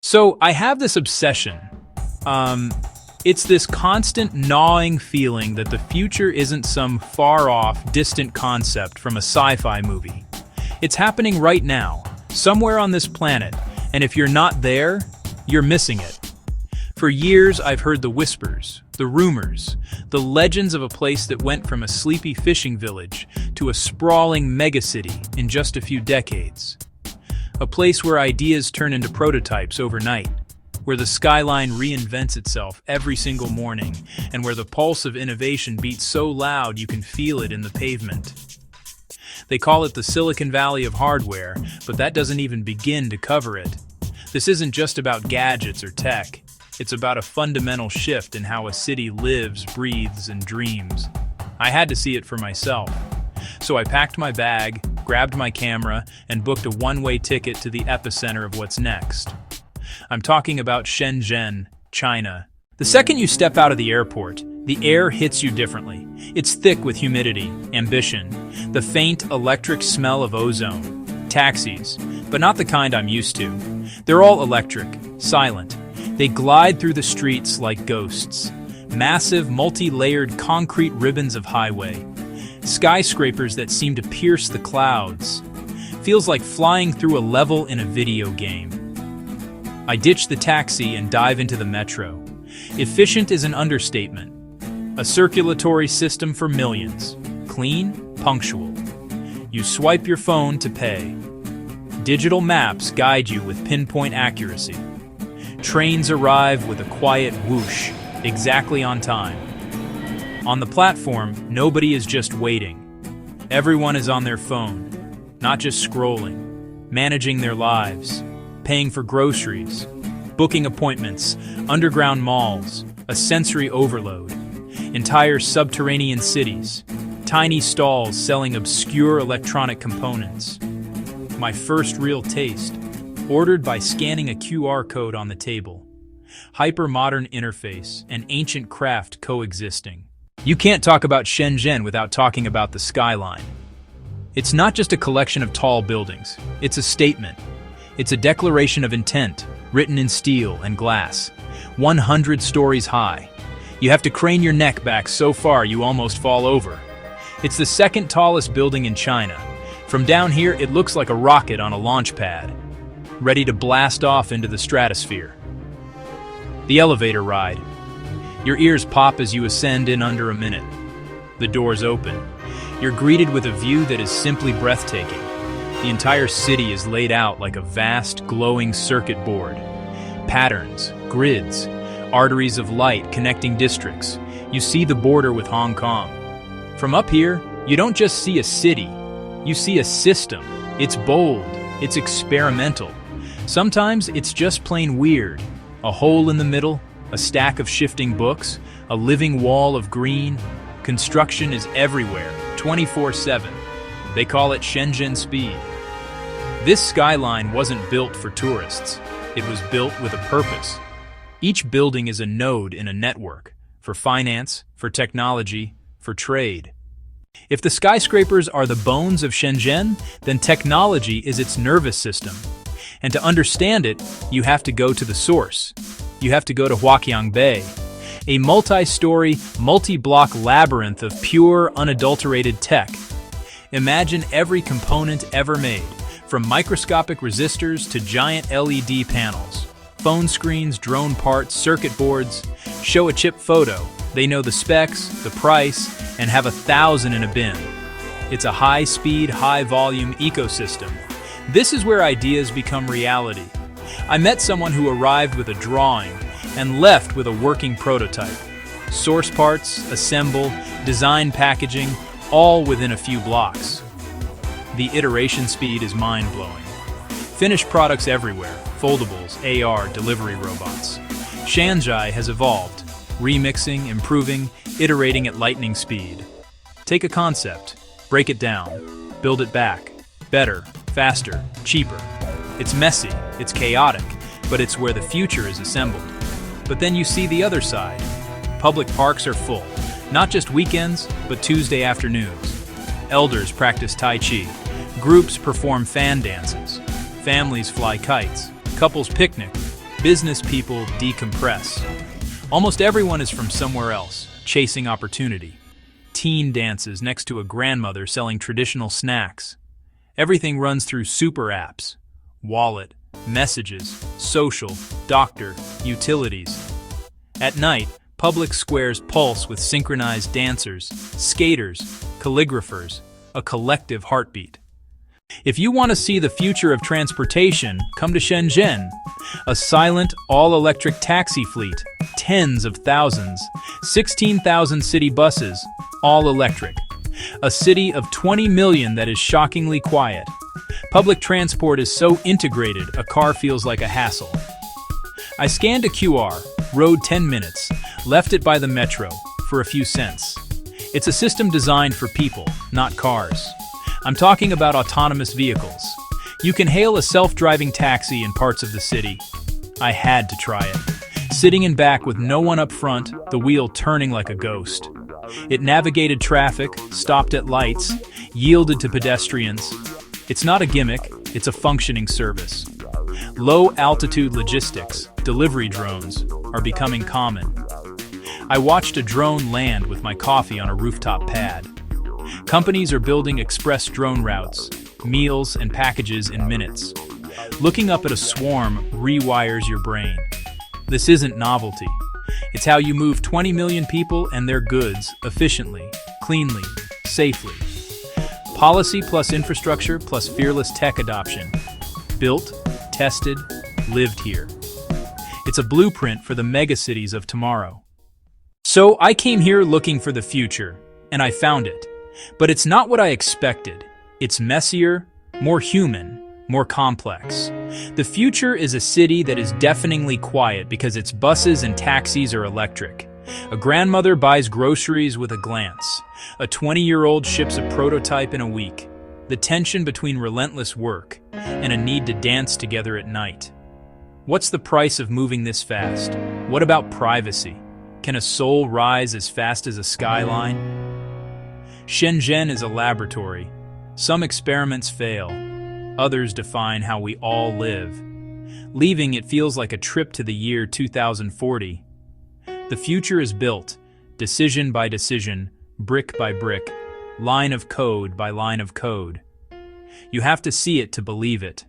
So I have this obsession. It's this constant gnawing feeling that the future isn't some far-off, distant concept from a sci-fi movie. It's happening right now, somewhere on this planet, and if you're not there, you're missing it. For years, I've heard the whispers, the rumors, the legends of a place that went from a sleepy fishing village to a sprawling megacity in just a few decades. A place where ideas turn into prototypes overnight, where the skyline reinvents itself every single morning, and where the pulse of innovation beats so loud you can feel it in the pavement. They call it the Silicon Valley of hardware, but that doesn't even begin to cover it. This isn't just about gadgets or tech. It's about a fundamental shift in how a city lives, breathes, and dreams. I had to see it for myself. So I packed my bag, grabbed my camera, and booked a one-way ticket to the epicenter of what's next. I'm talking about Shenzhen, China. The second you step out of the airport, the air hits you differently. It's thick with humidity, ambition, the faint electric smell of ozone. Taxis, but not the kind I'm used to. They're all electric, silent. They glide through the streets like ghosts. Massive, multi-layered concrete ribbons of highway. Skyscrapers that seem to pierce the clouds. Feels like flying through a level in a video game. I ditch the taxi and dive into the metro. Efficient is an understatement. A circulatory system for millions. Clean, punctual. You swipe your phone to pay. Digital maps guide you with pinpoint accuracy. Trains arrive with a quiet whoosh, exactly on time. On the platform, nobody is just waiting. Everyone is on their phone, not just scrolling, managing their lives, paying for groceries, booking appointments, underground malls, a sensory overload, entire subterranean cities, tiny stalls selling obscure electronic components. My first real taste, ordered by scanning a QR code on the table. Hyper-modern interface and ancient craft coexisting. You can't talk about Shenzhen without talking about the skyline. It's not just a collection of tall buildings. It's a statement. It's a declaration of intent, written in steel and glass. 100 stories high. You have to crane your neck back so far you almost fall over. It's the second tallest building in China. From down here, it looks like a rocket on a launch pad, ready to blast off into the stratosphere. The elevator ride. Your ears pop as you ascend in under a minute. The doors open. You're greeted with a view that is simply breathtaking. The entire city is laid out like a vast, glowing circuit board. Patterns, grids, arteries of light connecting districts. You see the border with Hong Kong. From up here, you don't just see a city. You see a system. It's bold. It's experimental. Sometimes it's just plain weird. A hole in the middle, a stack of shifting books, a living wall of green. Construction is everywhere, 24/7. They call it Shenzhen speed. This skyline wasn't built for tourists. It was built with a purpose. Each building is a node in a network, for finance, for technology, for trade. If the skyscrapers are the bones of Shenzhen, then technology is its nervous system. And to understand it, you have to go to the source. You have to go to Huaqiang Bay, a multi-story, multi-block labyrinth of pure, unadulterated tech. Imagine every component ever made, from microscopic resistors to giant LED panels. Phone screens, drone parts, circuit boards. Show a chip photo. They know the specs, the price, and have 1,000 in a bin. It's a high-speed, high-volume ecosystem. This is where ideas become reality. I met someone who arrived with a drawing and left with a working prototype. Source parts, assemble, design packaging, all within a few blocks. The iteration speed is mind-blowing. Finished products everywhere, foldables, AR, delivery robots. Shanghai has evolved, remixing, improving, iterating at lightning speed. Take a concept, break it down, build it back. Better, faster, cheaper. It's messy, it's chaotic, but it's where the future is assembled. But then you see the other side. Public parks are full, not just weekends, but Tuesday afternoons. Elders practice Tai Chi. Groups perform fan dances. Families fly kites. Couples picnic. Business people decompress. Almost everyone is from somewhere else, chasing opportunity. Teen dances next to a grandmother selling traditional snacks. Everything runs through super apps. Wallet, messages, social, doctor, utilities. At night, public squares pulse with synchronized dancers, skaters, calligraphers, a collective heartbeat. If you want to see the future of transportation, come to Shenzhen. A silent, all-electric taxi fleet, tens of thousands, 16,000 city buses, all electric. A city of 20 million that is shockingly quiet. Public transport is so integrated, a car feels like a hassle. I scanned a QR, rode 10 minutes, left it by the metro, for a few cents. It's a system designed for people, not cars. I'm talking about autonomous vehicles. You can hail a self-driving taxi in parts of the city. I had to try it. Sitting in back with no one up front, the wheel turning like a ghost. It navigated traffic, stopped at lights, yielded to pedestrians. It's not a gimmick, it's a functioning service. Low-altitude logistics, delivery drones, are becoming common. I watched a drone land with my coffee on a rooftop pad. Companies are building express drone routes, meals and packages in minutes. Looking up at a swarm rewires your brain. This isn't novelty. It's how you move 20 million people and their goods efficiently, cleanly, safely. Policy plus infrastructure plus fearless tech adoption. Built, tested, lived here. It's a blueprint for the megacities of tomorrow. So I came here looking for the future, and I found it. But it's not what I expected. It's messier, more human, more complex. The future is a city that is deafeningly quiet because its buses and taxis are electric. A grandmother buys groceries with a glance. A 20-year-old ships a prototype in a week. The tension between relentless work and a need to dance together at night. What's the price of moving this fast? What about privacy? Can a soul rise as fast as a skyline? Shenzhen is a laboratory. Some experiments fail. Others define how we all live. Leaving it feels like a trip to the year 2040. The future is built, decision by decision, brick by brick, line of code by line of code. You have to see it to believe it.